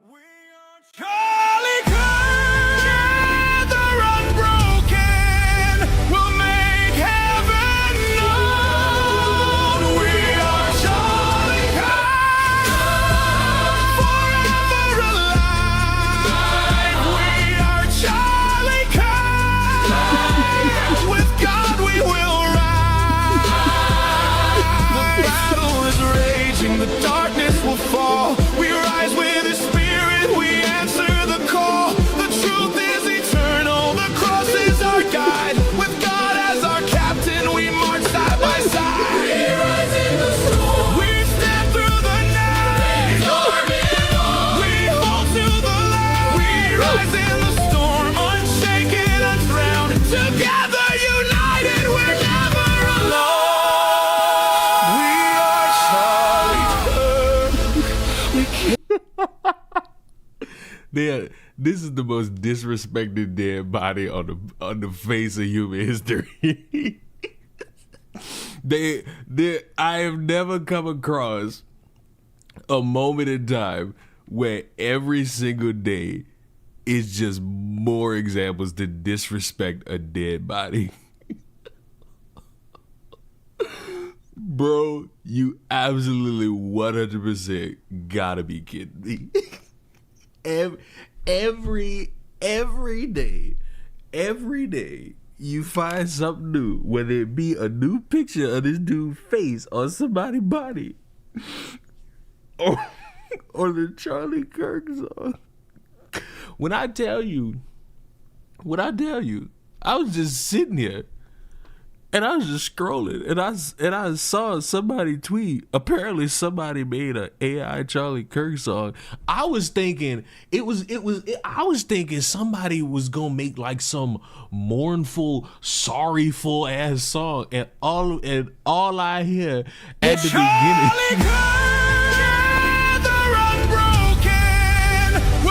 We are Charlie together unbroken. We'll make heaven known. We are Charlie forever alive. We are Charlie with God we will rise. The battle is raging, the darkness will fall. We rise with His Spirit, we answer the call. The truth is eternal, the cross is our guide. With God as our captain, we march side by side. We rise in the storm, we step through the night. We hold to the light. We rise in the storm, unshaken, undrowned. Together united, we're never alone. We are Charlie Kirk. We can't. This is the most disrespected dead body on the face of human history. I have never come across a moment in time where every single day is just more examples to disrespect a dead body. Bro, you absolutely 100% gotta be kidding me. Every day, you find something new, whether it be a new picture of this dude's face on somebody's body, or the Charlie Kirk song. When I tell you, I was just sitting here. And I was just scrolling, and I saw somebody tweet. Apparently, somebody made an AI Charlie Kirk song. I was thinking I was thinking somebody was gonna make like some mournful, sorryful ass song, and all I hear at the beginning,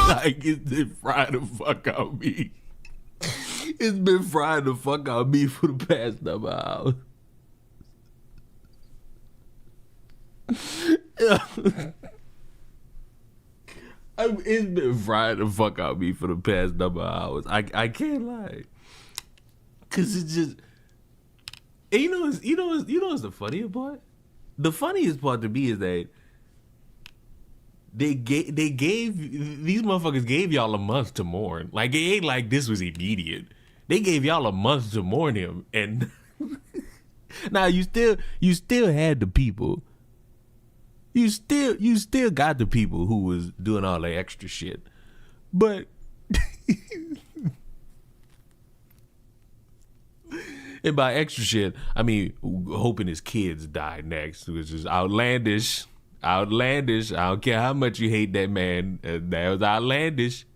like it's frying the fuck out of me. It's been frying the fuck out of me for the past number of hours. It's been frying the fuck out of me for the past number of hours. I can't lie, cause it's just, and you know what's the funniest part? The funniest part to me is that these motherfuckers gave y'all a month to mourn. Like, it ain't like this was immediate. They gave y'all a month to mourn him, and now you still had the people. You still got the people who was doing all the extra shit, but and by extra shit, I mean hoping his kids die next, which is outlandish. Outlandish. I don't care how much you hate that man. That was outlandish.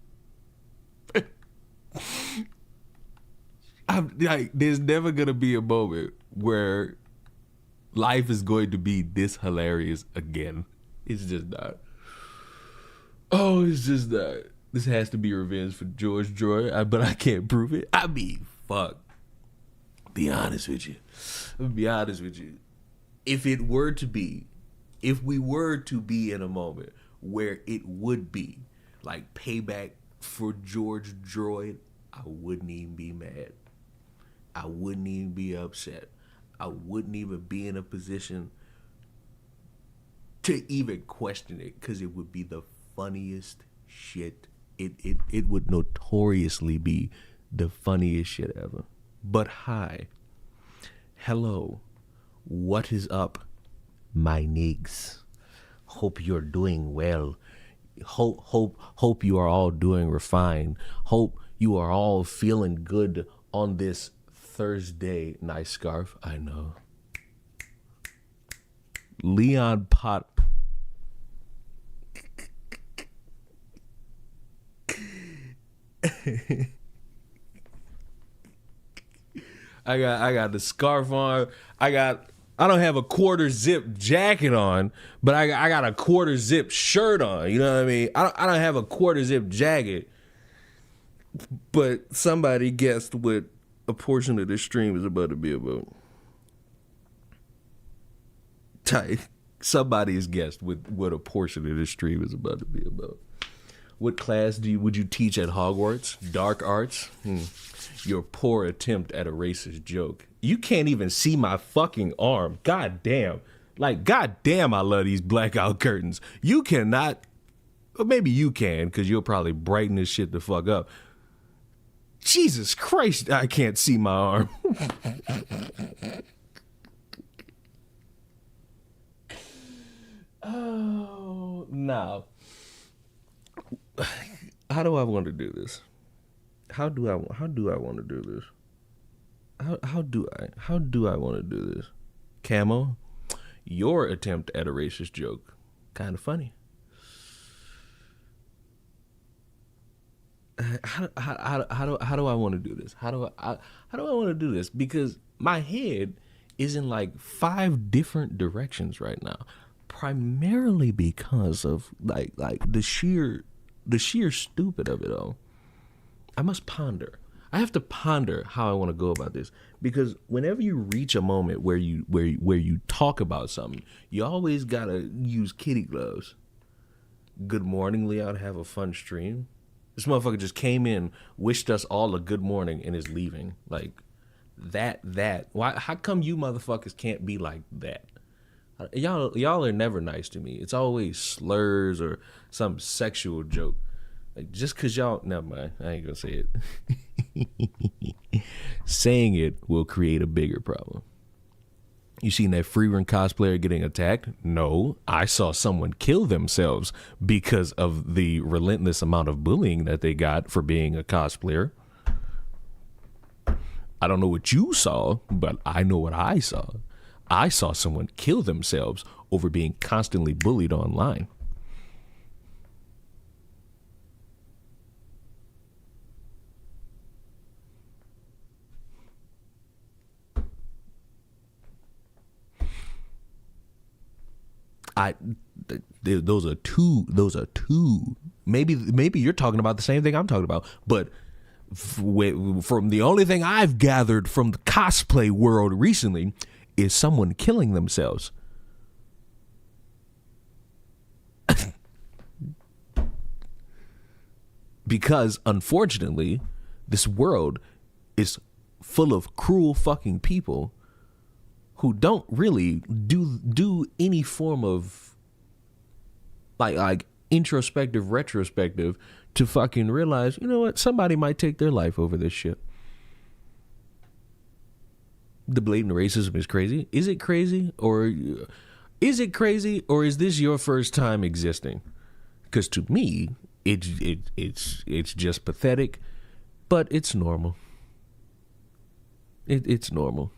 I'm like, there's never gonna be a moment where life is going to be this hilarious again. It's just not. Oh, it's just not. This has to be revenge for George Joy, but I can't prove it. I mean, fuck. Be honest with you. I'll be honest with you. If we were to be in a moment where it would be like payback for George Droid, I wouldn't even be mad. I wouldn't even be upset. I wouldn't even be in a position to even question it, because it would be the funniest shit. It would notoriously be the funniest shit ever. But hi. Hello. What is up, my niggas? Hope you're doing well. Hope you are all doing refined. Hope you are all feeling good on this Thursday. Nice scarf, I know. Leon Pot. I got the scarf on. I don't have a quarter zip jacket on, but I got a quarter zip shirt on. You know what I mean? I don't have a quarter zip jacket, but somebody guessed what a portion of this stream is about to be about. Somebody has guessed what a portion of this stream is about to be about. What class would you teach at Hogwarts? Dark arts? Your poor attempt at a racist joke. You can't even see my fucking arm. God damn. Like, god damn, I love these blackout curtains. You cannot, or maybe you can, because you'll probably brighten this shit the fuck up. Jesus Christ, I can't see my arm. Oh, now, how do I want to do this? How do I want to do this? How do I want to do this? Camo, your attempt at a racist joke, kind of funny. How do I want to do this? How do I want to do this? Because my head is in like 5 different directions right now, primarily because of like the sheer stupid of it all. I must ponder. I have to ponder how I want to go about this, because whenever you reach a moment where you talk about something, you always gotta use kitty gloves. Good morning, Leon. Have a fun stream. This motherfucker just came in, wished us all a good morning, and is leaving. Like that. Why? How come you motherfuckers can't be like that? Y'all are never nice to me. It's always slurs or some sexual joke. Like, just cause y'all, never mind. I ain't gonna say it. Saying it will create a bigger problem. You seen that free run cosplayer getting attacked? No, I saw someone kill themselves because of the relentless amount of bullying that they got for being a cosplayer. I don't know what you saw, but I know what I saw. I saw someone kill themselves over being constantly bullied online. Those are two. Maybe you're talking about the same thing I'm talking about, but from the only thing I've gathered from the cosplay world recently is someone killing themselves. Because unfortunately, this world is full of cruel fucking people who don't really do any form of like introspective, retrospective to fucking realize, you know what, somebody might take their life over this shit. The blatant racism is crazy. Is it crazy, or is this your first time existing? Because to me, it's just pathetic, but it's normal. It's normal.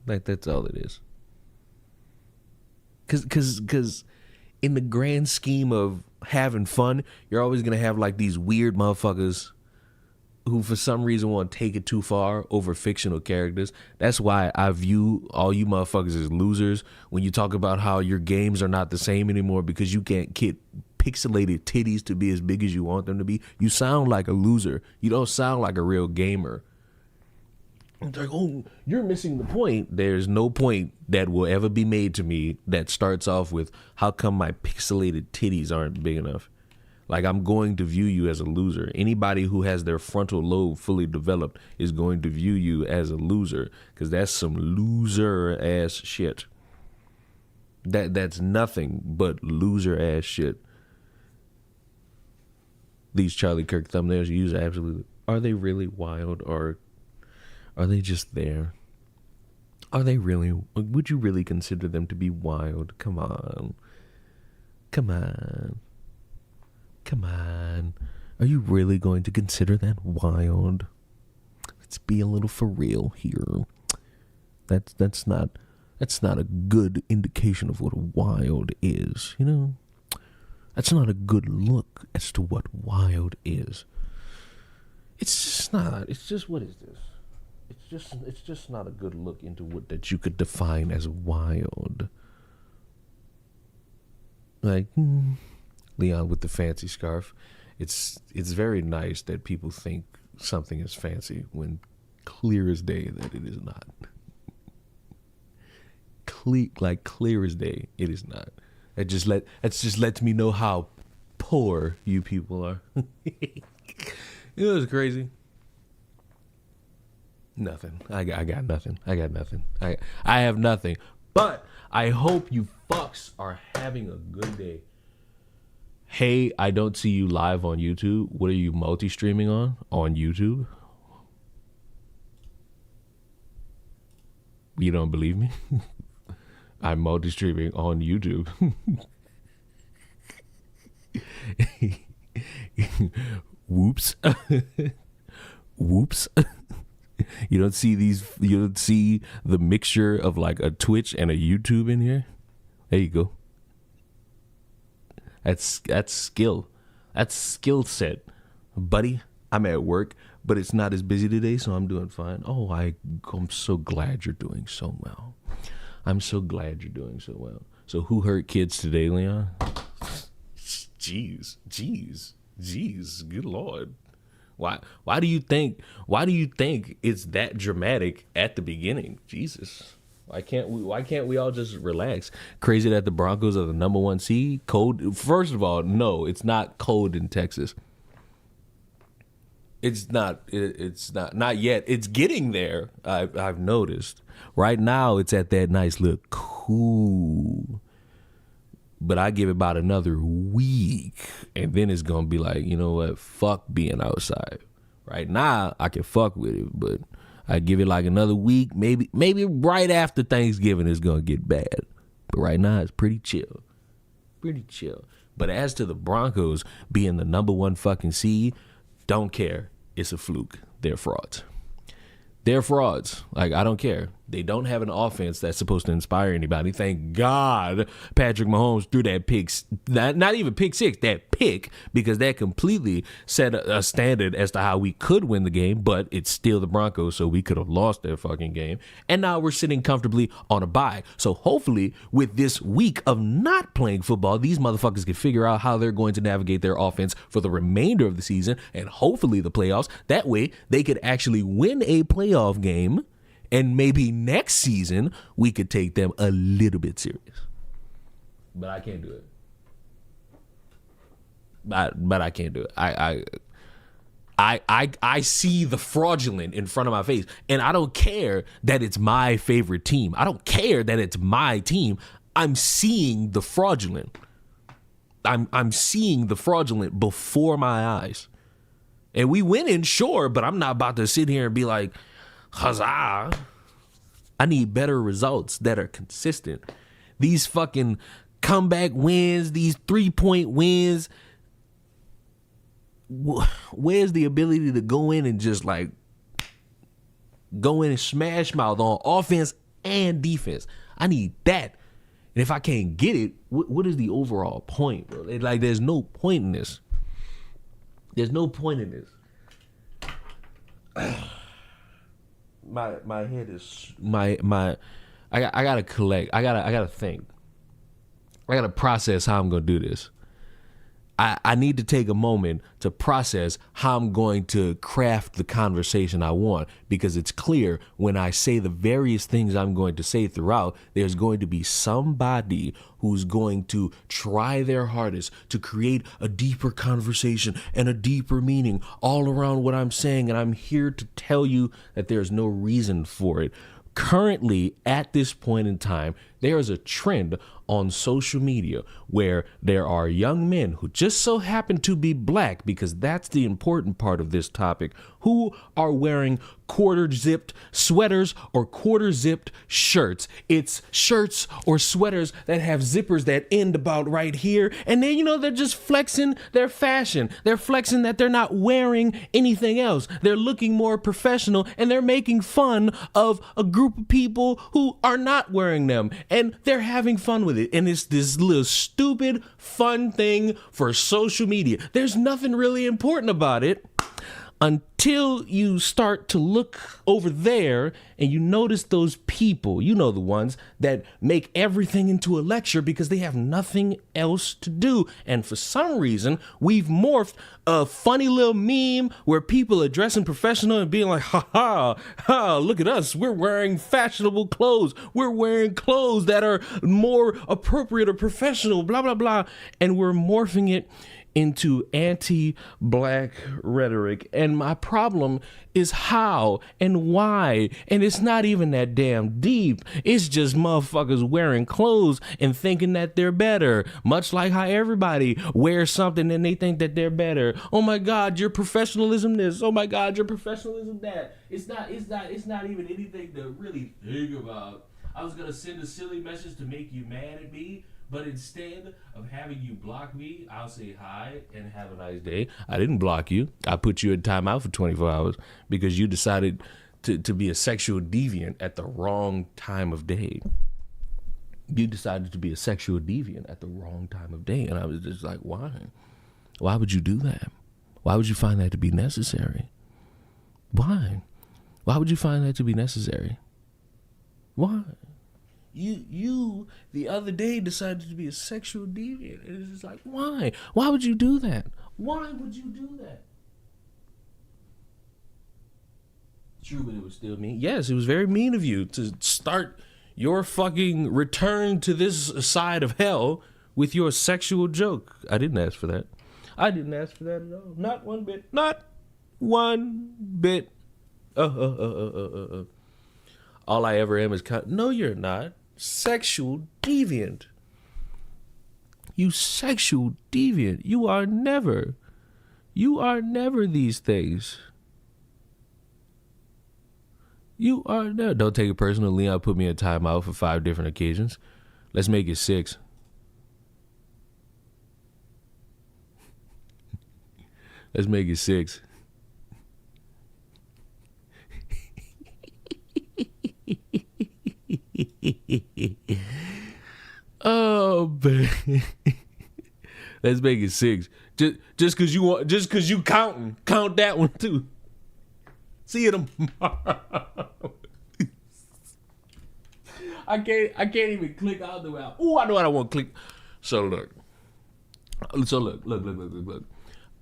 Like, that's all it is. Cause in the grand scheme of having fun, you're always gonna have like these weird motherfuckers who for some reason want to take it too far over fictional characters. That's why I view all you motherfuckers as losers when you talk about how your games are not the same anymore because you can't get pixelated titties to be as big as you want them to be. You sound like a loser. You don't sound like a real gamer. It's like, oh, you're missing the point. There's no point that will ever be made to me that starts off with, how come my pixelated titties aren't big enough? Like, I'm going to view you as a loser. Anybody who has their frontal lobe fully developed is going to view you as a loser, because that's some loser ass shit. That's nothing but loser ass shit. These Charlie Kirk thumbnails you use, absolutely. Are they really wild, or are they just there? Are they really? Would you really consider them to be wild? Come on. Are you really going to consider that wild? Let's be a little for real here. That's not a good indication of what wild is, you know? That's not a good look as to what wild is. It's just not. It's just, what is this? It's just not a good look into what that you could define as wild. Like, Leon with the fancy scarf. It's very nice that people think something is fancy when clear as day that it is not. Clear as day, it is not. That just lets me know how poor you people are. You know what's crazy? Nothing. I got nothing. I got nothing. I have nothing. But I hope you fucks are having a good day. Hey, I don't see you live on YouTube. What are you multi-streaming on YouTube? You don't believe me? I'm multi-streaming on YouTube. Whoops. Whoops. You don't see the mixture of like a Twitch and a YouTube in here? There you go. That's skill. That's skill set. Buddy, I'm at work, but it's not as busy today, so I'm doing fine. Oh, I'm so glad you're doing so well. I'm so glad you're doing so well. So who hurt kids today, Leon? Jeez. Good Lord. Why do you think it's that dramatic at the beginning? Jesus. Why can't we all just relax? Crazy that the Broncos are the number 1 seed? Cold. First of all, no, it's not cold in Texas. It's not yet. It's getting there. I've noticed. Right now it's at that nice little cool. But I give it about another week, and then it's gonna be like, you know what? Fuck being outside. Right now, I can fuck with it, but I give it like another week, maybe right after Thanksgiving, it's gonna get bad. But right now, it's pretty chill, But as to the Broncos being the number 1 fucking seed, don't care. It's a fluke. They're frauds. Like, I don't care. They don't have an offense that's supposed to inspire anybody. Thank God Patrick Mahomes threw that pick, not even pick 6, that pick, because that completely set a standard as to how we could win the game, but it's still the Broncos, so we could have lost their fucking game. And now we're sitting comfortably on a bye. So hopefully with this week of not playing football, these motherfuckers can figure out how they're going to navigate their offense for the remainder of the season and hopefully the playoffs. That way they could actually win a playoff game. And maybe next season, we could take them a little bit serious. But I can't do it. But I can't do it. I see the fraudulent in front of my face. And I don't care that it's my favorite team. I don't care that it's my team. I'm seeing the fraudulent. I'm seeing the fraudulent before my eyes. And we winning, sure, but I'm not about to sit here and be like, huzzah. I need better results that are consistent. These fucking comeback wins, these 3-point wins. Where's the ability to go in and just like go in and smash mouth on offense and defense? I need that. And if I can't get it, what is the overall point, bro? Like, there's no point in this. There's no point in this. My head is I gotta collect. I gotta think. I gotta process how I'm gonna do this. I need to take a moment to process how I'm going to craft the conversation I want, because it's clear when I say the various things I'm going to say throughout, there's going to be somebody who's going to try their hardest to create a deeper conversation and a deeper meaning all around what I'm saying. And I'm here to tell you that there's no reason for it. Currently, at this point in time, there is a trend on social media where there are young men who just so happen to be black, because that's the important part of this topic, who are wearing quarter-zipped sweaters or quarter-zipped shirts. It's shirts or sweaters that have zippers that end about right here. And then, they're just flexing their fashion. They're flexing that they're not wearing anything else. They're looking more professional, and they're making fun of a group of people who are not wearing them. And they're having fun with it. And it's this little stupid fun thing for social media. There's nothing really important about it until you start to look over there and you notice those people, the ones that make everything into a lecture because they have nothing else to do. And for some reason, we've morphed a funny little meme where people are dressing professional and being like, ha, look at us. We're wearing fashionable clothes. We're wearing clothes that are more appropriate or professional, blah, blah, blah. And we're morphing it into anti-black rhetoric, and my problem is how and why, and it's not even that damn deep. It's just motherfuckers wearing clothes and thinking that they're better, much like how everybody wears something and they think that they're better. Oh my God, your professionalism this. Oh my God, your professionalism that. It's not even anything to really think about. I was gonna send a silly message to make you mad at me, but instead of having you block me, I'll say hi and have a nice day. I didn't block you. I put you in timeout for 24 hours because you decided to be a sexual deviant at the wrong time of day. You decided to be a sexual deviant at the wrong time of day. And I was just like, why? Why would you do that? Why would you find that to be necessary? Why? Why would you find that to be necessary? Why? You the other day decided to be a sexual deviant. And it's just like, why? Why would you do that? Why would you do that? True, but it was still mean. Yes, it was very mean of you to start your fucking return to this side of hell with your sexual joke. I didn't ask for that. I didn't ask for that at all. Not one bit. Not one bit. All I ever am is no, you're not. Sexual deviant. You sexual deviant. You are never these things. You are never. Don't take it personal. Leon put me in timeout for 5 different occasions. Let's make it 6. Let's make it 6. Oh, man. Let's make it 6. Just cause you count that one too. See you tomorrow. I can't even click out the way. Oh, I know what I want to click. So look.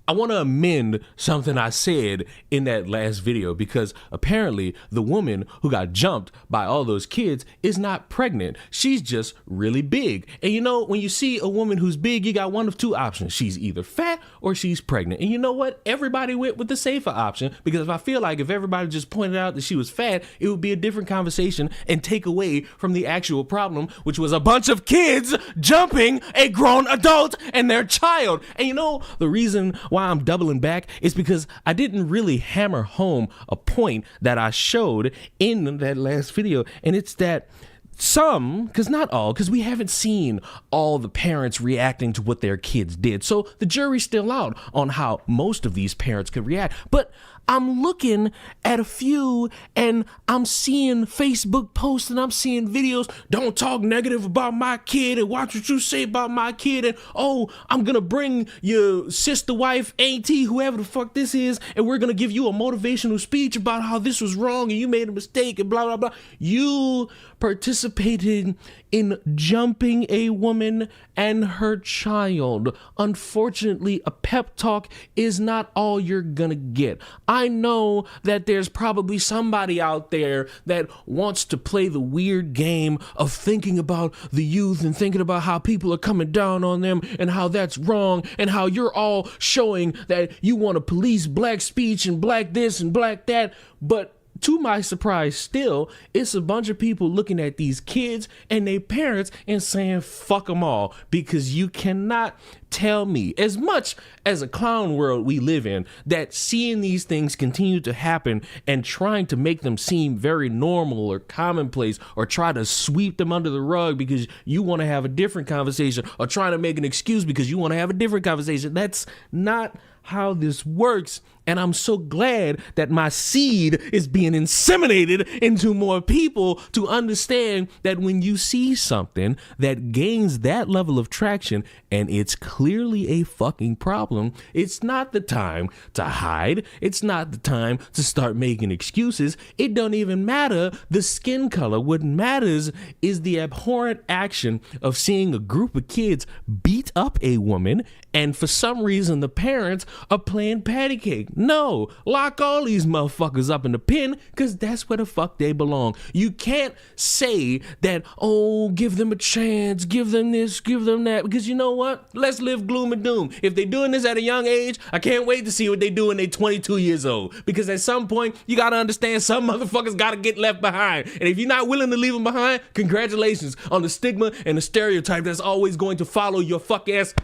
I want to amend something I said in that last video because apparently the woman who got jumped by all those kids is not pregnant. She's just really big. And you know, when you see a woman who's big, you got one of 2 options. She's either fat or she's pregnant. And you know what? Everybody went with the safer option because I feel like if everybody just pointed out that she was fat, it would be a different conversation and take away from the actual problem, which was a bunch of kids jumping a grown adult and their child. And you know, the reason why I'm doubling back is because I didn't really hammer home a point that I showed in that last video, and it's that some, because not all, because we haven't seen all the parents reacting to what their kids did, so the jury's still out on how most of these parents could react, but I'm looking at a few and I'm seeing Facebook posts and I'm seeing videos. Don't talk negative about my kid and watch what you say about my kid. And oh, I'm going to bring your sister, wife, auntie, whoever the fuck this is. And we're going to give you a motivational speech about how this was wrong and you made a mistake and blah, blah, blah. You participated in jumping a woman and her child. Unfortunately, a pep talk is not all you're gonna get. I know that there's probably somebody out there that wants to play the weird game of thinking about the youth and thinking about how people are coming down on them and how that's wrong and how you're all showing that you want to police black speech and black this and black that, but to my surprise still, it's a bunch of people looking at these kids and their parents and saying, fuck them all, because you cannot tell me, as much as a clown world we live in, that seeing these things continue to happen and trying to make them seem very normal or commonplace or try to sweep them under the rug because you want to have a different conversation or trying to make an excuse because you want to have a different conversation. That's not how this works. And I'm so glad that my seed is being inseminated into more people to understand that when you see something that gains that level of traction and it's clearly a fucking problem, it's not the time to hide. It's not the time to start making excuses. It don't even matter the skin color. What matters is the abhorrent action of seeing a group of kids beat up a woman, and for some reason the parents are playing patty cake. No, lock all these motherfuckers up in the pen, because that's where the fuck they belong. You can't say that, oh, give them a chance, give them this, give them that, because you know what? Let's live uplift, gloom, and doom. If they're doing this at a young age, I can't wait to see what they do when they're 22 years old. Because at some point, you got to understand some motherfuckers got to get left behind. And if you're not willing to leave them behind, congratulations on the stigma and the stereotype that's always going to follow your fuck ass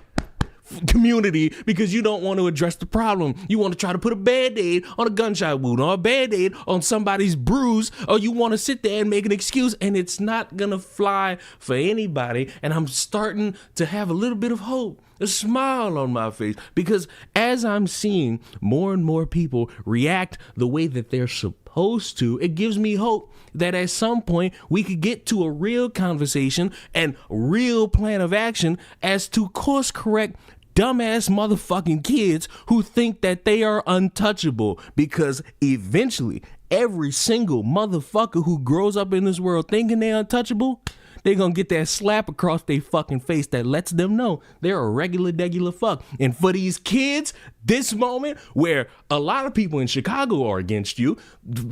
community, because you don't want to address the problem. You want to try to put a band-aid on a gunshot wound or a band-aid on somebody's bruise, or you want to sit there and make an excuse, and it's not gonna fly for anybody. And I'm starting to have a little bit of hope, a smile on my face, because as I'm seeing more and more people react the way that they're supposed to, it gives me hope that at some point we could get to a real conversation and real plan of action as to course correct dumbass motherfucking kids who think that they are untouchable, because eventually every single motherfucker who grows up in this world thinking they're untouchable, they're gonna get that slap across their fucking face that lets them know they're a regular fuck. And for these kids, this moment where a lot of people in Chicago are against you,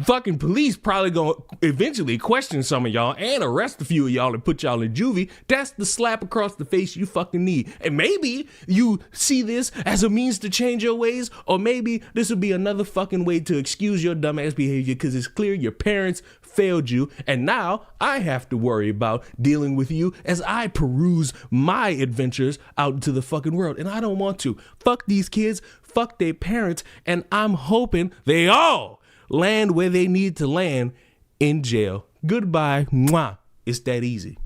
fucking police probably gonna eventually question some of y'all and arrest a few of y'all and put y'all in juvie. That's the slap across the face you fucking need. And maybe you see this as a means to change your ways, or maybe this will be another fucking way to excuse your dumbass behavior, because it's clear your parents failed you, and now I have to worry about dealing with you as I peruse my adventures out into the fucking world. And I don't want to. Fuck these kids, fuck their parents, and I'm hoping they all land where they need to land, in jail. Goodbye. Mwah. It's that easy.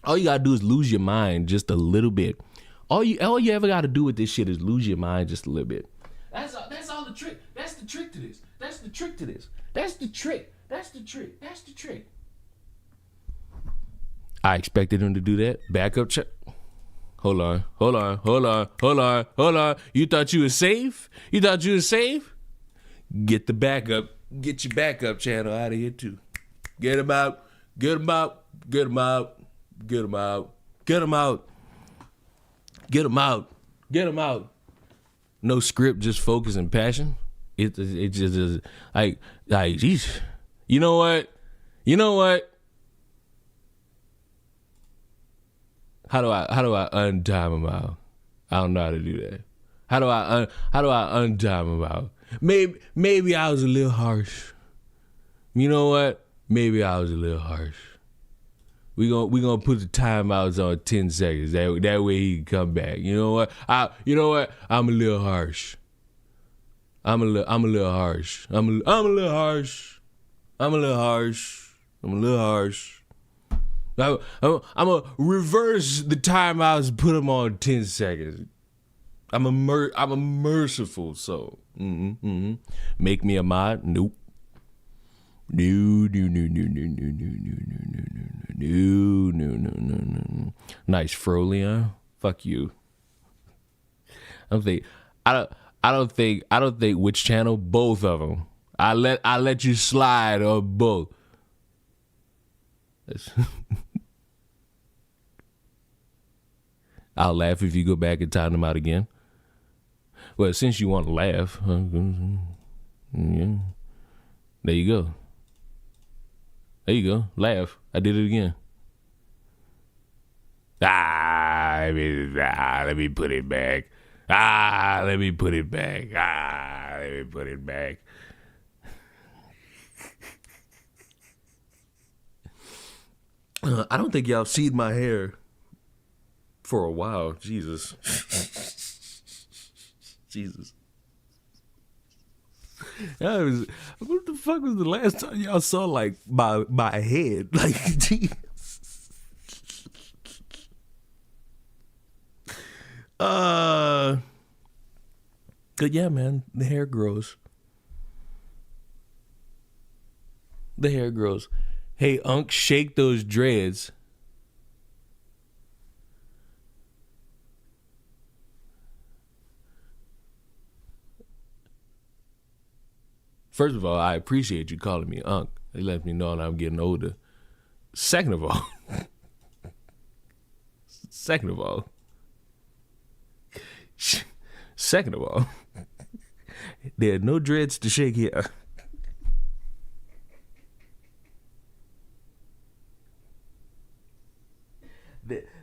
All you gotta do is lose your mind just a little bit. All you ever gotta do with this shit is lose your mind just a little bit. That's all the trick. That's the trick to this. That's the trick to this. That's the trick. That's the trick. That's the trick. I expected him to do that. Backup check. Hold on. You thought you was safe? Get the backup. Get your backup channel out of here too. Get him out. No script, just focus and passion. It just is like, geez. You know what? How do I untime him out? I don't know how to do that. How do I untime him out? Maybe I was a little harsh. You know what? Maybe I was a little harsh. We gonna put the timeouts on 10 seconds. That way he can come back. You know what? I'm a little harsh. I'm a little harsh. I'm gonna reverse the timeouts and put them on 10 seconds. I'm a merciful soul. Make me a mod? Nope. No. Nice Frolian. Fuck you. I don't think which channel. Both of them. I let you slide on both. I'll laugh if you go back and time them out again. Well, since you want to laugh, yeah. There you go. Laugh. I did it again. Let me put it back. Let me put it back. I don't think y'all seen my hair for a while. Jesus. What the fuck was the last time y'all saw like my head? Like, geez. But yeah, man, the hair grows. Hey, Unc, shake those dreads. First of all, I appreciate you calling me Unc. It lets me know that I'm getting older. Second of all, there are no dreads to shake here.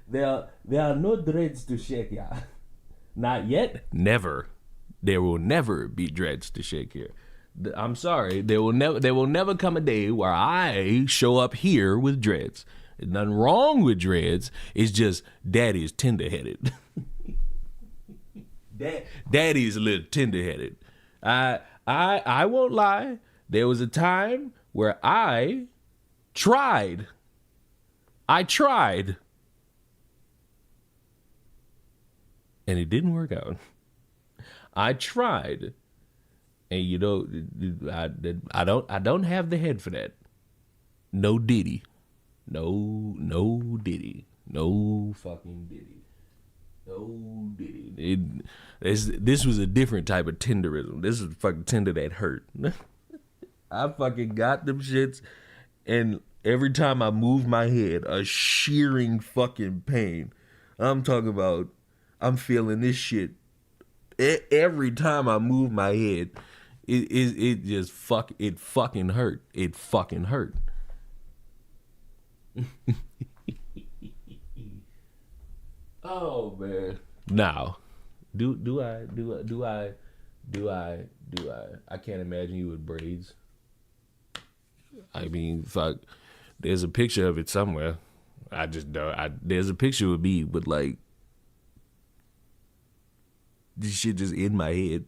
There are no dreads to shake here. Not yet. Never. There will never be dreads to shake here. I'm sorry. There will never come a day where I show up here with dreads. There's nothing wrong with dreads. It's just daddy's tender-headed. Daddy's a little tender-headed. I won't lie. There was a time where I tried. And it didn't work out. I tried. And you know, I don't have the head for that. No Diddy. No Diddy. No fucking Diddy. No Diddy. This was a different type of tenderism. This is fucking tender that hurt. I fucking got them shits, and every time I moved my head, a shearing fucking pain. I'm talking about, I'm feeling this shit every time I move my head. It fucking hurt. It fucking hurt. Oh man. Now, do I can't imagine you with braids. I mean, fuck. There's a picture of it somewhere. I just don't. There's a picture of me with like this shit just in my head.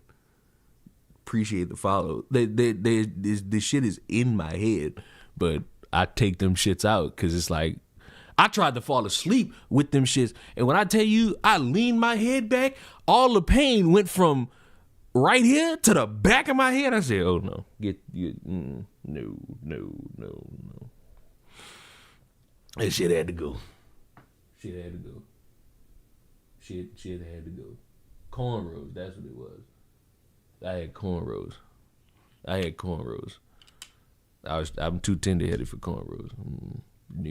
Appreciate the follow. This shit is in my head, but I take them shits out because it's like I tried to fall asleep with them shits, and when I tell you I leaned my head back, all the pain went from right here to the back of my head. I said, "Oh no, no. That shit had to go. Shit had to go. Shit had to go. Cornrows, that's what it was. I had cornrows. I'm too tender-headed for cornrows. No.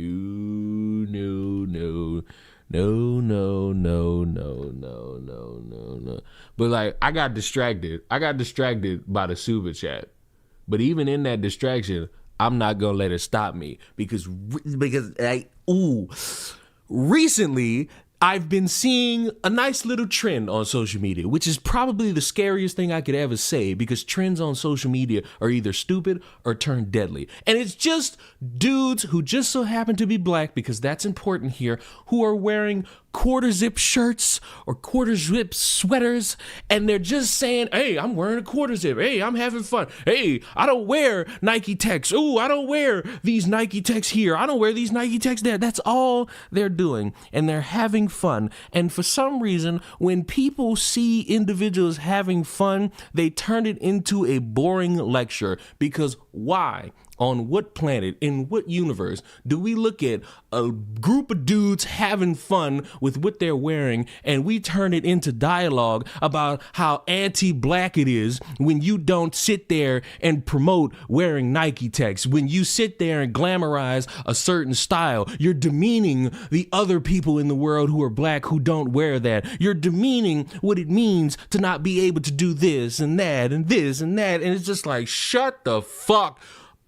But like, I got distracted. By the super chat. But even in that distraction, I'm not gonna let it stop me because recently I've been seeing a nice little trend on social media, which is probably the scariest thing I could ever say because trends on social media are either stupid or turn deadly. And it's just dudes who just so happen to be black, because that's important here, who are wearing quarter zip shirts or quarter zip sweaters, and they're just saying, hey, I'm wearing a quarter zip. Hey, I'm having fun. Hey, I don't wear Nike Techs. Ooh, I don't wear these Nike Techs here. I don't wear these Nike Techs there. That's all they're doing, and they're having fun. And for some reason, when people see individuals having fun, they turn it into a boring lecture. Because why? On what planet, in what universe, do we look at a group of dudes having fun with what they're wearing and we turn it into dialogue about how anti-black it is when you don't sit there and promote wearing Nike Techs, when you sit there and glamorize a certain style? You're demeaning the other people in the world who are black who don't wear that. You're demeaning what it means to not be able to do this and that and this and that. And it's just like, shut the fuck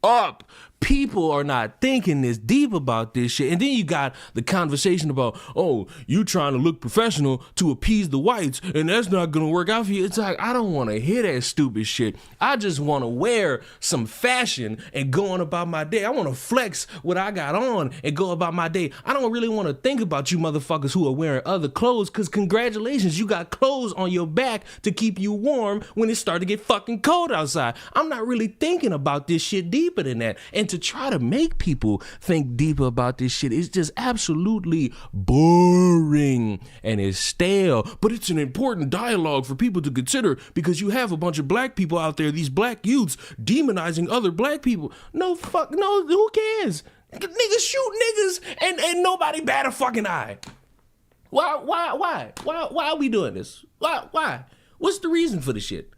up. People are not thinking this deep about this shit. And then you got the conversation about, oh, you trying to look professional to appease the whites, and that's not gonna work out for you. It's like, I don't want to hear that stupid shit. I just want to wear some fashion and go on about my day. I want to flex what I got on and go about my day. I don't really want to think about you motherfuckers who are wearing other clothes, because congratulations, you got clothes on your back to keep you warm when it started to get fucking cold outside. I'm not really thinking about this shit deeper than that. And to try to make people think deeper about this shit is just absolutely boring and it's stale. But it's an important dialogue for people to consider, because you have a bunch of black people out there, these black youths, demonizing other black people. No, who cares? Niggas shoot niggas and nobody bat a fucking eye. Why are we doing this? Why? What's the reason for the shit?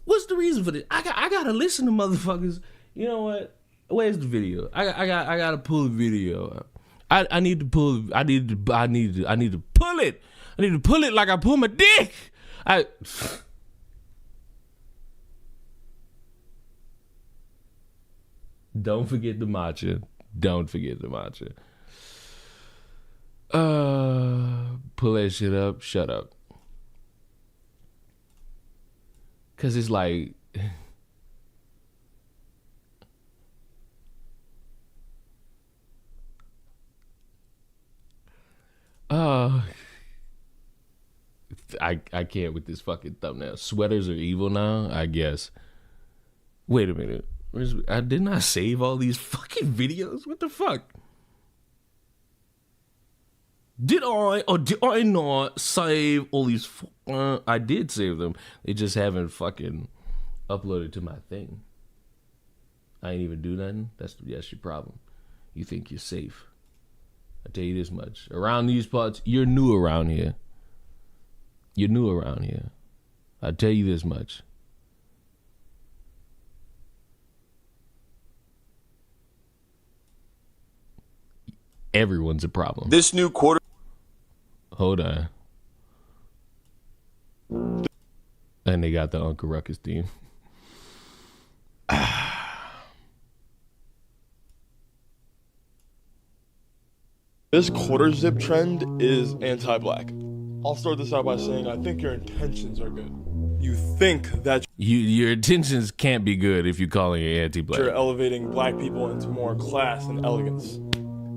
What's the reason for this? I gotta listen to motherfuckers. You know what? Where's the video? I gotta pull the video up. I need to pull it. I need to pull it. I need to pull it like I pull my dick. Don't forget the matcha. Don't forget the matcha. Pull that shit up. Shut up. Cause it's like, I can't with this fucking thumbnail. Sweaters are evil now, I guess. Wait a minute. I did not save all these fucking videos. What the fuck? Did I or did I not save all these? I did save them. They just haven't fucking uploaded to my thing. I ain't even do nothing. That's your problem. You think you're safe. I tell you this much. Around these parts, you're new around here. You're new around here. I tell you this much. Everyone's a problem. This new quarter. Hold on. And they got the Uncle Ruckus theme. This quarter zip trend is anti-black. I'll start this out by saying I think your intentions are good. You think that Your intentions can't be good if you're calling it anti-black. you're elevating black people into more class and elegance.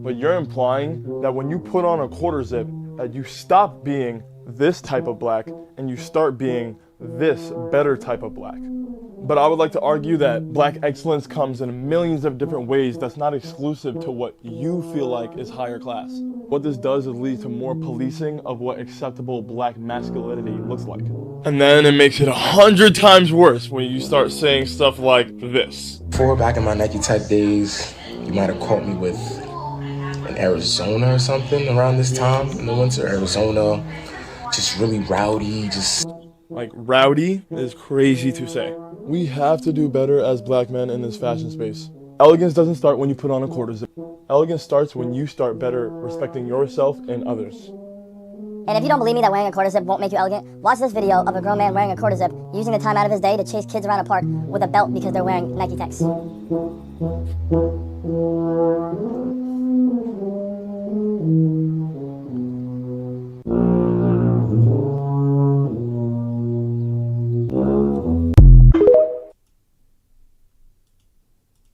But you're implying that when you put on a quarter zip, that you stop being this type of black and you start being this better type of black. But I would like to argue that black excellence comes in millions of different ways that's not exclusive to what you feel like is higher class. What this does is lead to more policing of what acceptable black masculinity looks like. And then it makes it 100 times worse when you start saying stuff like this. Before, back in my Nike Tech days, you might have caught me with in Arizona or something around this time in the winter. Arizona, just really rowdy, just... Like, rowdy is crazy to say. We have to do better as black men in this fashion space. Elegance doesn't start when you put on a quarter zip. Elegance starts when you start better respecting yourself and others. And if you don't believe me that wearing a quarter zip won't make you elegant, watch this video of a grown man wearing a quarter zip, using the time out of his day to chase kids around a park with a belt because they're wearing Nike Techs.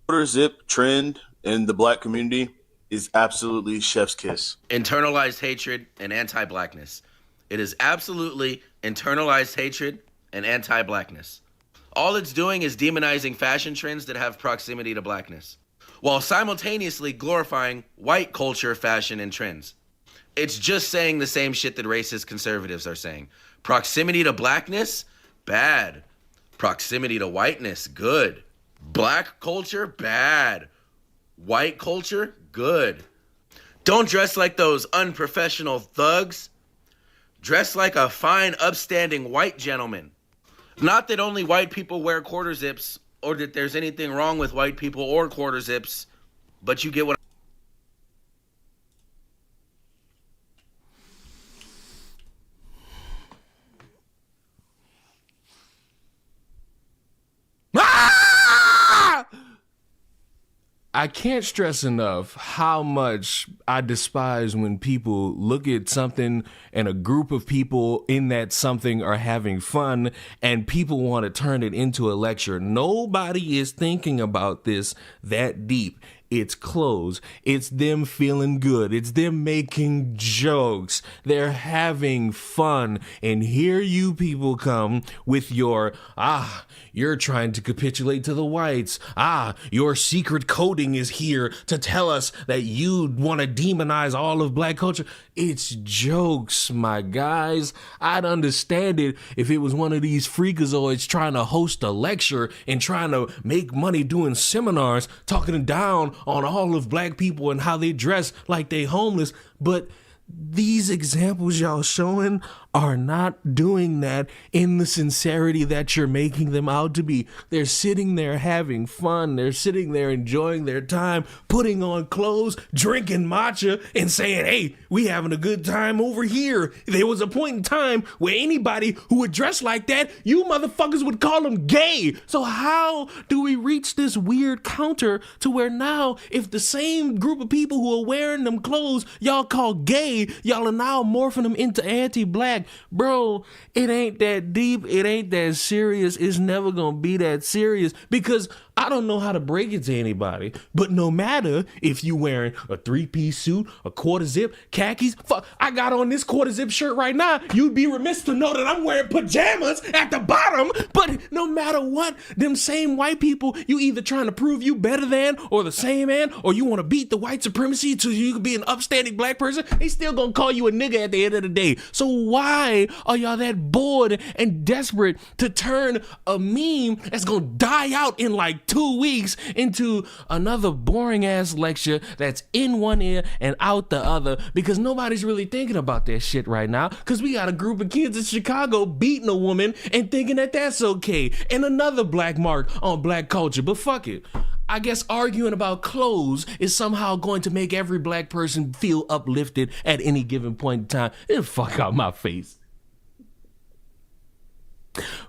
Quarter zip trend in the black community is absolutely chef's kiss. Internalized hatred and anti-blackness. It is absolutely internalized hatred and anti-blackness. All it's doing is demonizing fashion trends that have proximity to blackness, while simultaneously glorifying white culture, fashion, and trends. It's just saying the same shit that racist conservatives are saying. Proximity to blackness, bad. Proximity to whiteness, good. Black culture, bad. White culture, good. Don't dress like those unprofessional thugs. Dress like a fine, upstanding white gentleman. Not that only white people wear quarter zips, or that there's anything wrong with white people or quarter zips, but you get what I can't stress enough how much I despise when people look at something and a group of people in that something are having fun and people want to turn it into a lecture. Nobody is thinking about this that deep. It's clothes. It's them feeling good. It's them making jokes. They're having fun. And here you people come with your, you're trying to capitulate to the whites. Your secret coding is here to tell us that you want to demonize all of black culture. It's jokes, my guys. I'd understand it if it was one of these freakazoids trying to host a lecture and trying to make money doing seminars, talking down on all of black people and how they dress like they homeless. But these examples y'all showing are not doing that in the sincerity that you're making them out to be. They're sitting there having fun. They're sitting there enjoying their time, putting on clothes, drinking matcha, and saying, hey, we having a good time over here. There was a point in time where anybody who would dress like that, you motherfuckers would call them gay. So how do we reach this weird counter to where now, if the same group of people who are wearing them clothes y'all call gay, y'all are now morphing them into anti-black? back. Bro, it ain't that deep. It ain't that serious. It's never gonna be that serious because I don't know how to break it to anybody, but no matter if you wearing a 3-piece suit, a quarter zip, khakis, fuck, I got on this quarter zip shirt right now. You'd be remiss to know that I'm wearing pajamas at the bottom, but no matter what, them same white people, you either trying to prove you better than or the same man, or you want to beat the white supremacy so you can be an upstanding black person, they still gonna call you a nigga at the end of the day. So why are y'all that bored and desperate to turn a meme that's gonna die out in like 2 weeks into another boring ass lecture that's in one ear and out the other because nobody's really thinking about that shit right now because we got a group of kids in Chicago beating a woman and thinking that that's okay and another black mark on black culture. But fuck it. I guess arguing about clothes is somehow going to make every black person feel uplifted at any given point in time. Get the fuck out my face.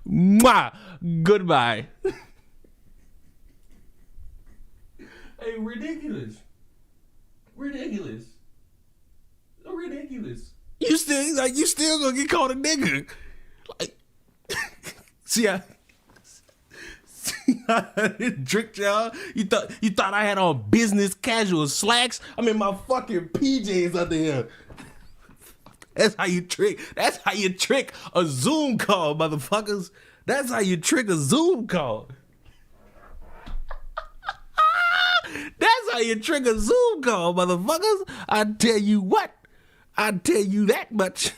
Mwah! Goodbye. Hey, ridiculous. You still gonna get called a nigga. Like, see, I tricked y'all. You thought I had on business casual slacks? I'm in my fucking PJs under here. That's how you trick. That's how you trick a Zoom call, motherfuckers. That's how you trick a Zoom call. That's how you trick a Zoom call, motherfuckers. I tell you what. I tell you that much.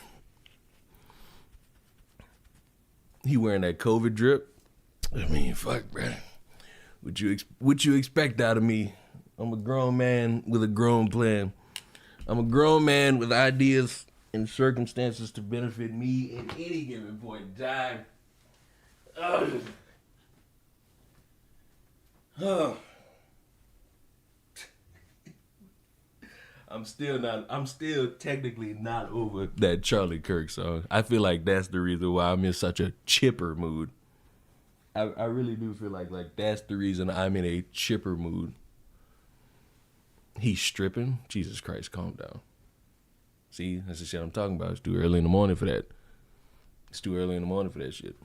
He wearing that COVID drip. I mean, fuck, bro. What you expect out of me? I'm a grown man with a grown plan. I'm a grown man with ideas and circumstances to benefit me at any given point in time. I'm still technically not over that Charlie Kirk song. I feel like that's the reason why I'm in such a chipper mood. I really do feel like that's the reason I'm in a chipper mood. He's stripping. Jesus Christ, calm down. See, that's the shit I'm talking about. It's too early in the morning for that. It's too early in the morning for that shit.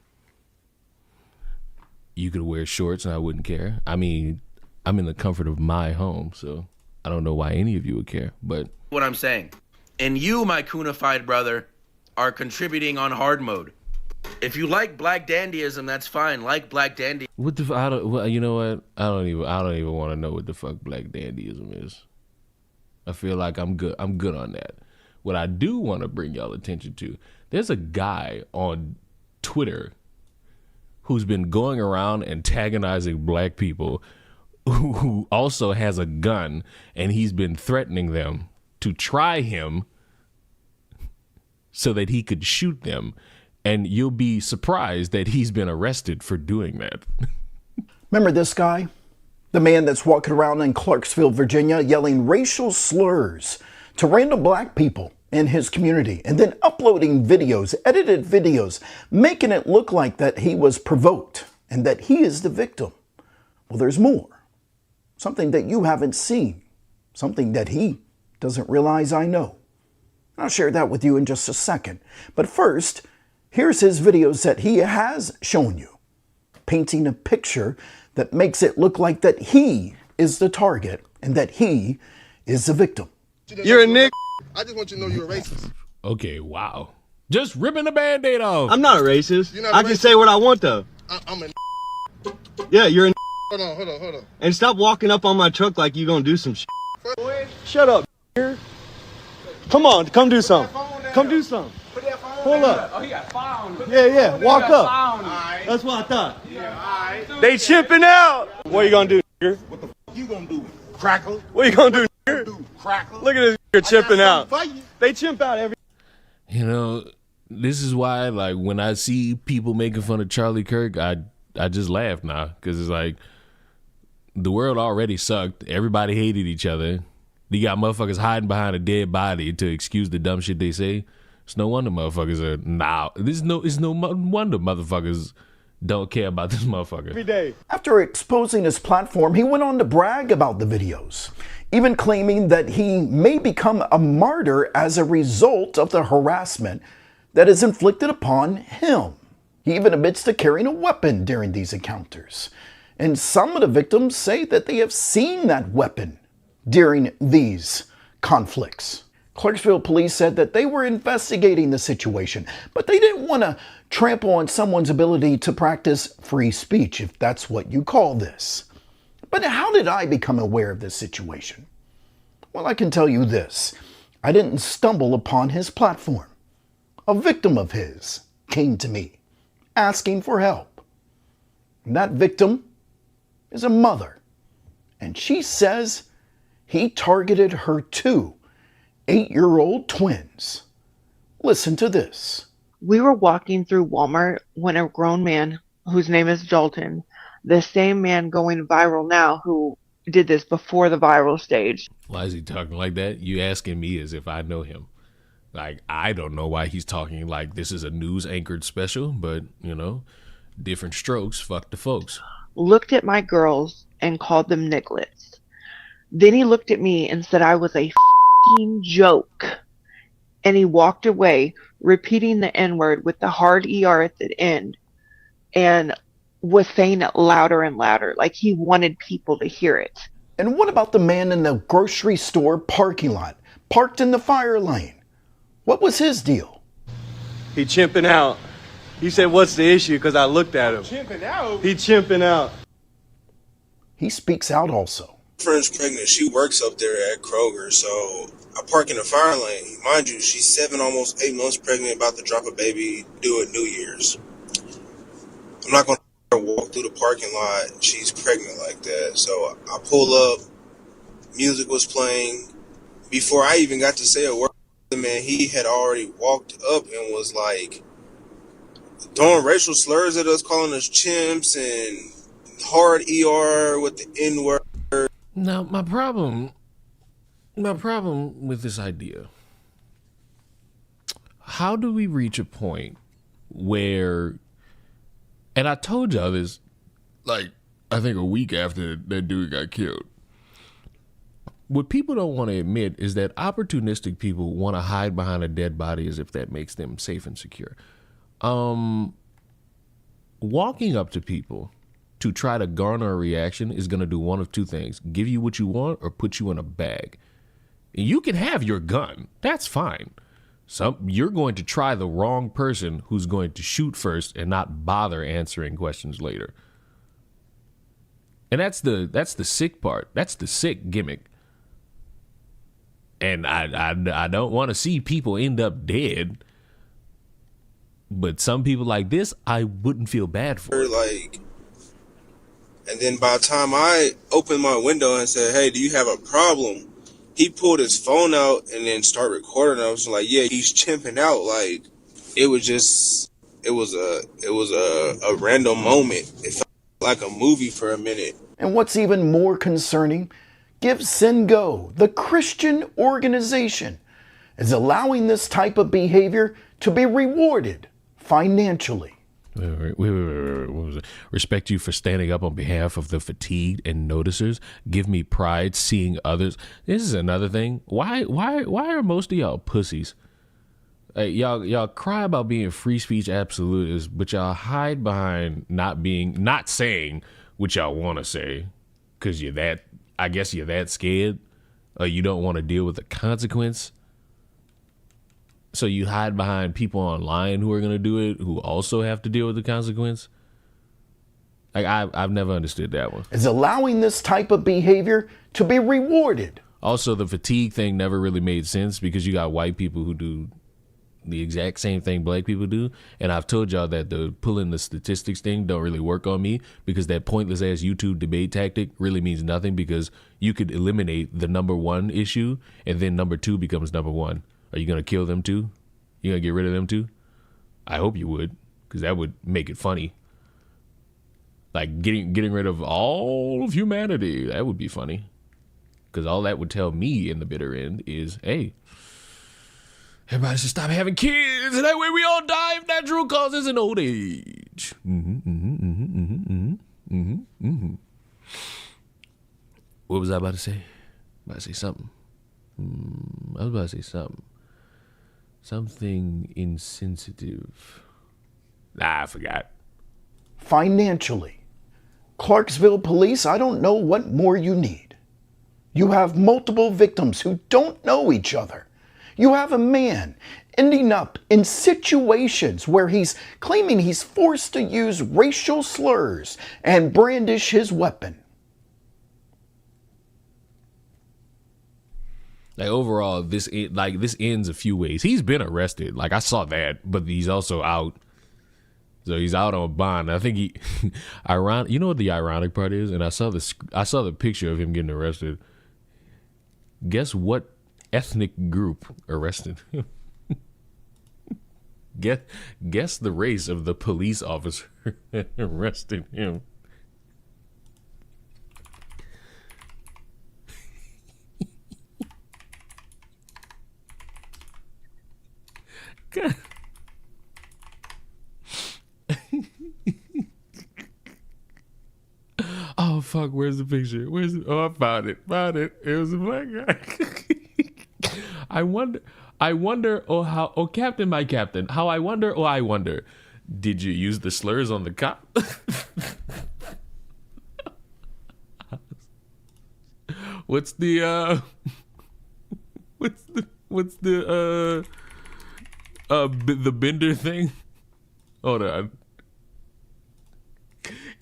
You could wear shorts and I wouldn't care. I mean, I'm in the comfort of my home, so I don't know why any of you would care, but... What I'm saying. And you, my coonified brother, are contributing on hard mode. If you like black dandyism, that's fine. Like black dandy. What the? You know what? I don't even want to know what the fuck black dandyism is. I feel like I'm good on that. What I do want to bring y'all attention to, there's a guy on Twitter who's been going around antagonizing black people who also has a gun, and he's been threatening them to try him so that he could shoot them. And you'll be surprised that he's been arrested for doing that. Remember this guy? The man that's walking around in Clarksville, Virginia, yelling racial slurs to random black people in his community and then uploading videos, edited videos, making it look like that he was provoked and that he is the victim. Well, there's more. Something that you haven't seen. Something that he doesn't realize I know. I'll share that with you in just a second. But first, here's his videos that he has shown you, painting a picture that makes it look like that he is the target and that he is the victim. You're a nigga. I just want you to know you're a racist. Okay, wow. Just ripping the Band-Aid off. I'm not a racist. I can say what I want, though. I'm a Yeah, you're a Hold on. And stop walking up on my truck like you gonna do some shit. Shut up, Come on, come do something. Come do something. Pull up. Oh, he got found. Yeah, walk up. Right. That's what I thought. Yeah, all right. They chipping out. What are you gonna do, nigger? What the fuck you gonna do? Crackle? What are you gonna do, nigger? Crackle? Look at this nigger chipping out. They chimp out every... You know, this is why, like, when I see people making fun of Charlie Kirk, I just laugh now. Because it's like, the world already sucked. Everybody hated each other. You got motherfuckers hiding behind a dead body to excuse the dumb shit they say. It's no wonder motherfuckers are it's no wonder motherfuckers don't care about this motherfucker. every day. After exposing his platform, he went on to brag about the videos, even claiming that he may become a martyr as a result of the harassment that is inflicted upon him. He even admits to carrying a weapon during these encounters. And some of the victims say that they have seen that weapon during these conflicts. Clarksville police said that they were investigating the situation, but they didn't want to trample on someone's ability to practice free speech, if that's what you call this. But how did I become aware of this situation? Well, I can tell you this. I didn't stumble upon his platform. A victim of his came to me, asking for help. And that victim is a mother, and she says he targeted her 2 8-year-old twins. Listen to this. We were walking through Walmart when a grown man, whose name is Dalton, the same man going viral now who did this before the viral stage. Why is he talking like that? You asking me as if I know him. Like, I don't know why he's talking like this is a news anchored special, but, you know, different strokes, fuck the folks. Looked at my girls and called them nigglets. Then he looked at me and said I was a f***ing joke. And he walked away, repeating the N-word with the hard ER at the end, and was saying it louder and louder, like he wanted people to hear it. And what about the man in the grocery store parking lot, parked in the fire lane? What was his deal? He chimping out. He said, "What's the issue?" Because I looked at him. Chimping out. He chimping out. He speaks out also. My friend's pregnant. She works up there at Kroger, so I park in the fire lane. Mind you, she's 7, almost 8 months pregnant, about to drop a baby due at New Year's. I'm not going to walk through the parking lot. She's pregnant like that. So I pull up. Music was playing. Before I even got to say a word, the man, he had already walked up and was like throwing racial slurs at us, calling us chimps and hard ER with the N-word. Now, my problem with this idea, how do we reach a point where, and I told y'all this, like, I think a week after that dude got killed. What people don't want to admit is that opportunistic people want to hide behind a dead body as if that makes them safe and secure. Walking up to people to try to garner a reaction is going to do one of two things: give you what you want or put you in a bag. And you can have your gun. That's fine. You're going to try the wrong person who's going to shoot first and not bother answering questions later. And that's the sick part. That's the sick gimmick. And I don't want to see people end up dead. But some people like this, I wouldn't feel bad for. Like, and then by the time I opened my window and said, "Hey, do you have a problem?" He pulled his phone out and then started recording. I was like, "Yeah, he's chimping out." Like, it was a random moment. It felt like a movie for a minute. And what's even more concerning, Give Sin Go, the Christian organization, is allowing this type of behavior to be rewarded financially. Wait. What was it? Respect you for standing up on behalf of the fatigued and noticers. Give me pride seeing others. This is another thing. Why are most of y'all pussies? Y'all cry about being free speech absolutists, but y'all hide behind not saying what y'all want to say because you're that scared, or you don't want to deal with the consequence. So you hide behind people online who are going to do it, who also have to deal with the consequence. Like, I've never understood that one. Is allowing this type of behavior to be rewarded. Also, the fatigue thing never really made sense because you got white people who do the exact same thing black people do. And I've told y'all that the pulling the statistics thing don't really work on me because that pointless ass YouTube debate tactic really means nothing because you could eliminate the number one issue and then number two becomes number one. Are you going to kill them too? You going to get rid of them too? I hope you would, because that would make it funny. Like getting rid of all of humanity, that would be funny. Because all that would tell me in the bitter end is, hey, everybody should stop having kids, and that way we all die of natural causes in old age. What was I about to say? About to say something. I was about to say something. Something insensitive. Nah, I forgot. Financially. Clarksville police, I don't know what more you need. You have multiple victims who don't know each other. You have a man ending up in situations where he's claiming he's forced to use racial slurs and brandish his weapon. Like overall, this ends a few ways. He's been arrested. Like I saw that, but he's also out. So he's out on bond. I think he, you know what the ironic part is? And I saw the picture of him getting arrested. Guess what ethnic group arrested him? Guess the race of the police officer that arrested him. God. Oh fuck, where's the picture? Oh, I found it. It was a black guy. I wonder, oh Captain, my Captain, how I wonder, did you use the slurs on the cop? What's the bender thing? Hold on.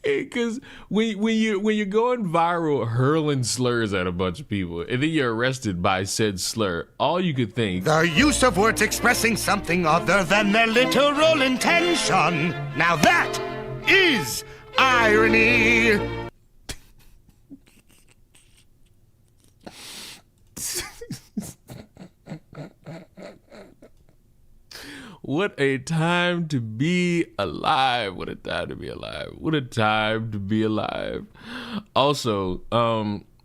Because when you're going viral hurling slurs at a bunch of people and then you're arrested by said slur, all you could think, The use of words expressing something other than their literal intention. Now that is irony. what a time to be alive. What a time to be alive. What a time to be alive. Also,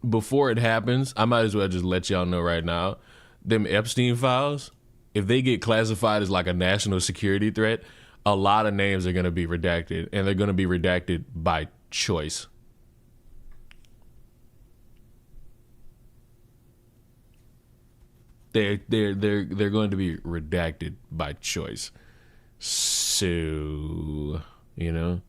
before it happens, I might as well just let y'all know right now, them Epstein files, if they get classified as like a national security threat, a lot of names are going to be redacted, and they're going to be redacted by choice. They're going to be redacted by choice. So, you know.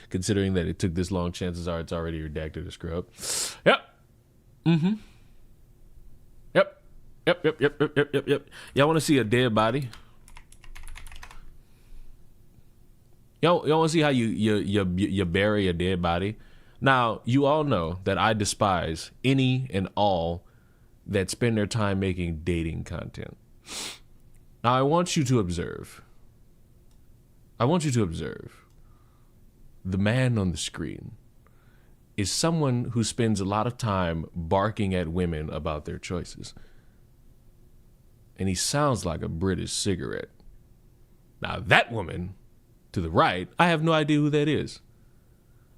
Considering that it took this long, chances are it's already redacted or scrub. Yep. Mm-hmm. Yep. Y'all want to see a dead body? Y'all want to see how you bury a dead body? Now, you all know that I despise any and all that spend their time making dating content. Now, I want you to observe. The man on the screen is someone who spends a lot of time barking at women about their choices. And he sounds like a British cigarette. Now that woman to the right, I have no idea who that is.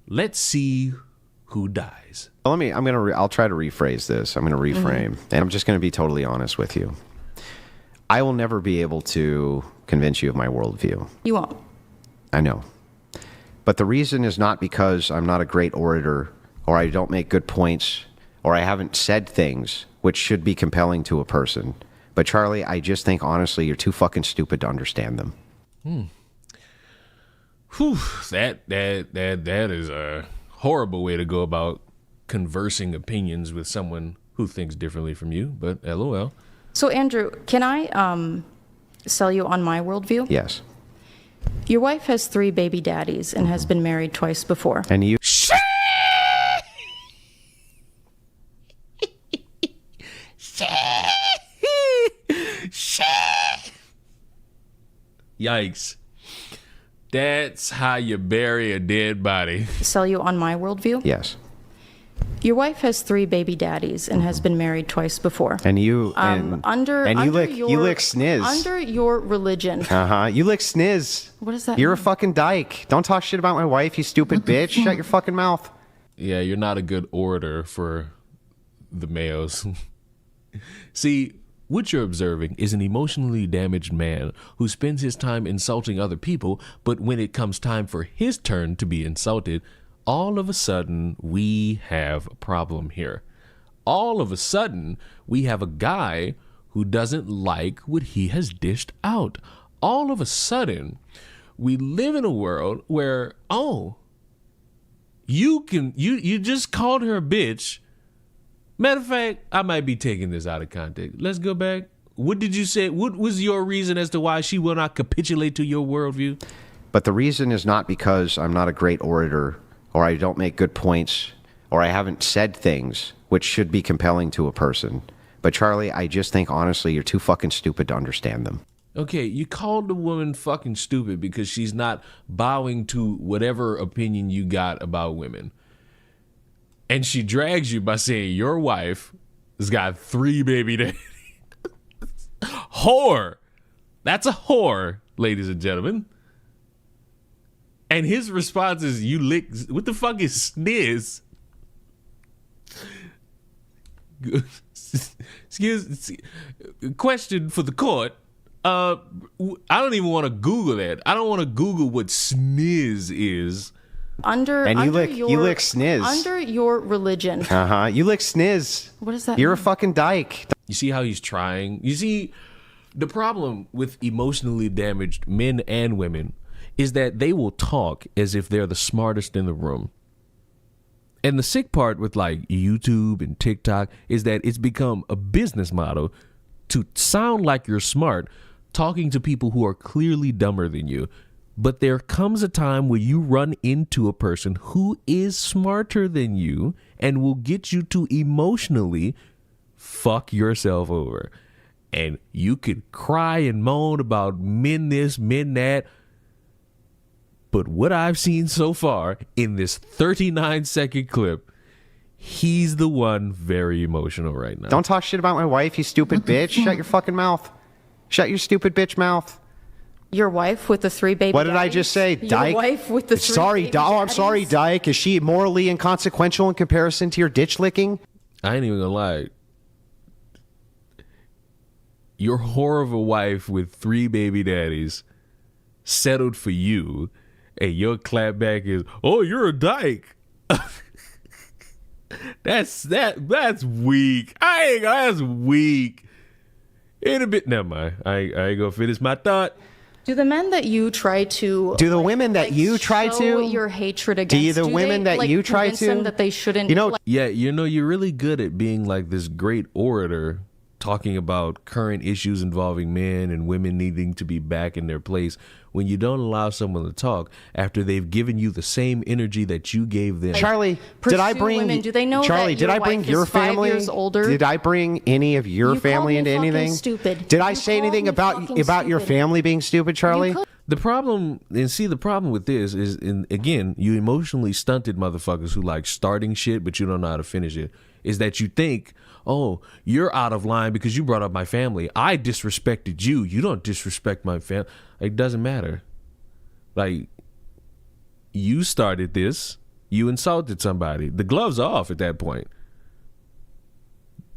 Let's see who dies. Well, I'll try to rephrase this. I'm going to reframe. And I'm just going to be totally honest with you. I will never be able to convince you of my worldview. You won't. I know. But the reason is not because I'm not a great orator, or I don't make good points, or I haven't said things which should be compelling to a person. But Charlie, I just think honestly you're too fucking stupid to understand them. Whew, that is a horrible way to go about conversing opinions with someone who thinks differently from you, but LOL. So Andrew, can I sell you on my worldview? Yes. Your wife has 3 baby daddies and has been married twice before. And you... Yikes. That's how you bury a dead body. Sell you on my worldview? Yes. Your wife has 3 baby daddies and has been married twice before. And you... you lick sniz. Under your religion. Uh-huh. You lick sniz. What does that You're a mean? fucking dyke. Don't talk shit about my wife, you stupid bitch. Shut your fucking mouth. Yeah, you're not a good orator for the Mayos. See, what you're observing is an emotionally damaged man who spends his time insulting other people, but when it comes time for his turn to be insulted, all of a sudden we have a problem here. All of a sudden we have a guy who doesn't like what he has dished out. All of a sudden we live in a world where, oh, you just called her a bitch. Matter of fact, I might be taking this out of context. Let's go back. What did you say? What was your reason as to why she will not capitulate to your worldview? But the reason is not because I'm not a great orator, or I don't make good points, or I haven't said things which should be compelling to a person. But Charlie, I just think honestly you're too fucking stupid to understand them. Okay, you called the woman fucking stupid because she's not bowing to whatever opinion you got about women. And she drags you by saying your wife has got 3 baby daddies. Whore. That's a whore, ladies and gentlemen. And his response is, you lick. What the fuck is sniz? Question for the court. I don't even want to Google that. I don't want to Google what sniz is. And you lick sniz. Under your religion. You lick sniz. What does that You're mean? a fucking dyke. You see how he's trying? You see, the problem with emotionally damaged men and women is that they will talk as if they're the smartest in the room. And the sick part with like YouTube and TikTok is that it's become a business model to sound like you're smart, talking to people who are clearly dumber than you. But there comes a time where you run into a person who is smarter than you and will get you to emotionally fuck yourself over. And you could cry and moan about men this, men that. But what I've seen so far in this 39-second clip, he's the one very emotional right now. Don't talk shit about my wife, you stupid bitch. Shut your fucking mouth. Shut your stupid bitch mouth. Your wife with the 3 baby What did I daddies? just say, Dyke? Your wife with the 3 Sorry, baby I'm sorry, daddies? Dyke. Is she morally inconsequential in comparison to your ditch licking? I ain't even gonna lie. Your whore of a wife with 3 baby daddies settled for you, and your clapback is, oh, you're a dyke. That's weak. That's weak. In a bit, never mind. I ain't gonna finish my thought. Do the men that you try to... Do the women that you try show to... your hatred against... Do you the women that you try convince them to... that they shouldn't... You know... Yeah, you're really good at being like this great orator, talking about current issues involving men and women needing to be back in their place, when you don't allow someone to talk after they've given you the same energy that you gave them. Charlie, did I bring... women. Do they know Charlie, that did your I bring wife your is 5 family? years older? Did I bring any of your You family called into me fucking anything? stupid. Did I You say called anything me about fucking your stupid. family being stupid, Charlie? The problem with this is, again, you emotionally stunted motherfuckers who like starting shit, but you don't know how to finish it, is that you think, oh, you're out of line because you brought up my family. I disrespected you. You don't disrespect my family. It doesn't matter. Like, you started this. You insulted somebody. The gloves are off at that point.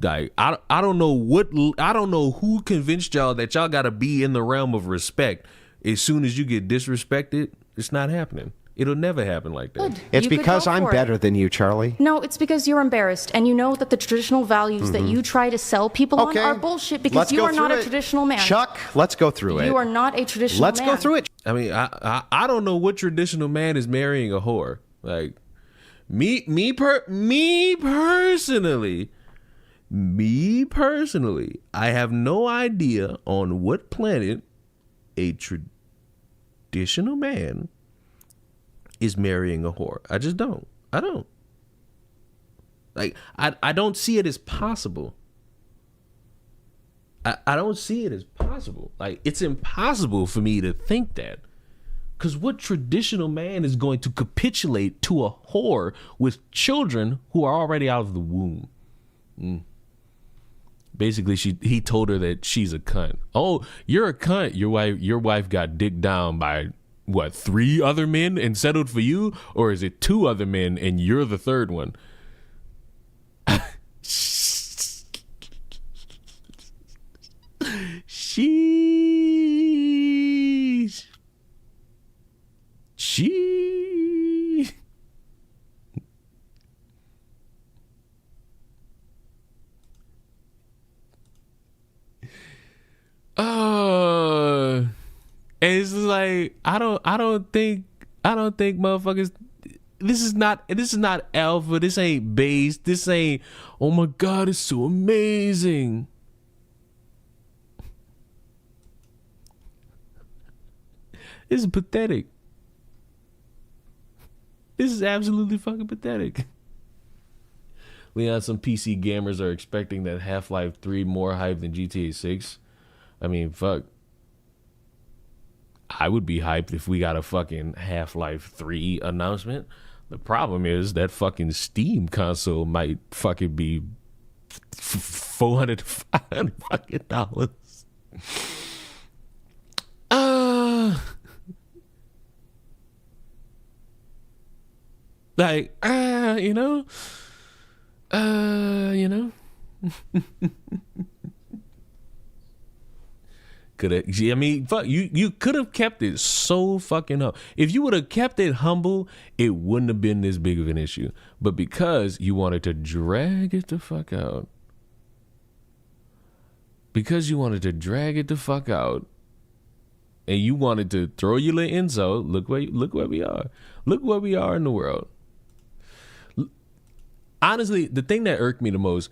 Like, I don't know who convinced y'all that y'all got to be in the realm of respect. As soon as you get disrespected, it's not happening. It'll never happen like that. Good. It's You could because go I'm for it. better than you, Charlie. No, it's because you're embarrassed, and you know that the traditional values that you try to sell people Okay. on are bullshit because Let's you go are not through a it. traditional man. Chuck, let's go through it. You are not a traditional Let's man. go through it. I mean, I don't know what traditional man is marrying a whore. Like, me personally, I have no idea on what planet a traditional man is marrying a whore. I just don't. I don't. Like, I don't see it as possible. I don't see it as possible. Like, it's impossible for me to think that. Because what traditional man is going to capitulate to a whore with children who are already out of the womb? Basically, he told her that she's a cunt. Oh, you're a cunt. Your wife got dicked down by, what, 3 other men and settled for you? Or is it 2 other men and you're the 3rd one? Sheesh. Sheesh. And it's just like I don't think motherfuckers. This is not alpha. This ain't base. This ain't, oh my God, it's so amazing. This is pathetic. This is absolutely fucking pathetic. Leon, some PC gamers are expecting that Half-Life 3 more hype than GTA 6. I mean, fuck. I would be hyped if we got a fucking Half-Life 3 announcement. The problem is that fucking Steam console might fucking be $400 to $500 fucking dollars. Like, you know. I mean, fuck, you could have kept it so fucking up. If you would have kept it humble, it wouldn't have been this big of an issue. But because you wanted to drag it the fuck out, and you wanted to throw your little insult, look where we are. Look where we are in the world. Honestly, the thing that irked me the most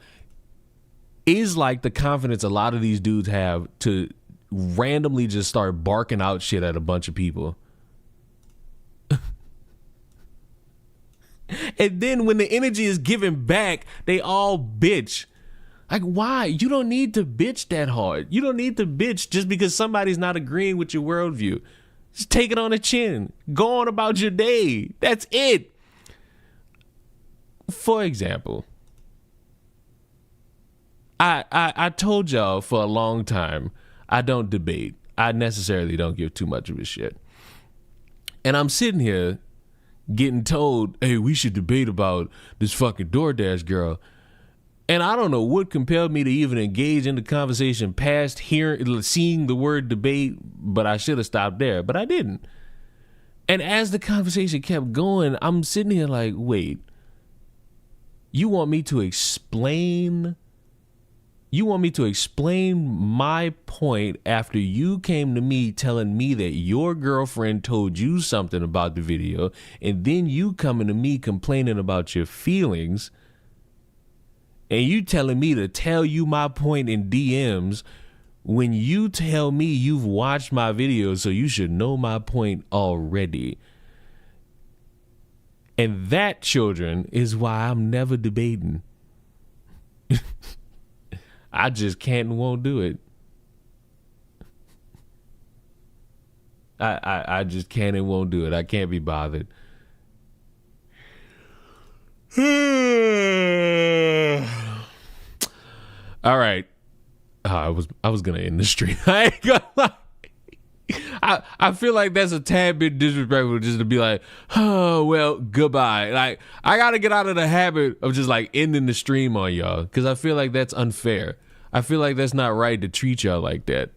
is like the confidence a lot of these dudes have to randomly just start barking out shit at a bunch of people. And then when the energy is given back, they all bitch. Like, why? You don't need to bitch that hard. You don't need to bitch just because somebody's not agreeing with your worldview. Just take it on the chin. Go on about your day. That's it. For example, I told y'all for a long time, I don't debate. I necessarily don't give too much of a shit. And I'm sitting here getting told, hey, we should debate about this fucking DoorDash girl. And I don't know what compelled me to even engage in the conversation past seeing the word debate, but I should have stopped there, but I didn't. And as the conversation kept going, I'm sitting here like, wait, you want me to explain my point after you came to me telling me that your girlfriend told you something about the video, and then you coming to me complaining about your feelings, and you telling me to tell you my point in DMs when you tell me you've watched my videos, so you should know my point already. And that, children, is why I'm never debating. I just can't and won't do it. I just can't and won't do it. I can't be bothered. All right. I was gonna end the stream. I ain't gonna lie. I feel like that's a tad bit disrespectful just to be like, oh, well, goodbye. Like, I got to get out of the habit of just like ending the stream on y'all because I feel like that's unfair. I feel like that's not right to treat y'all like that.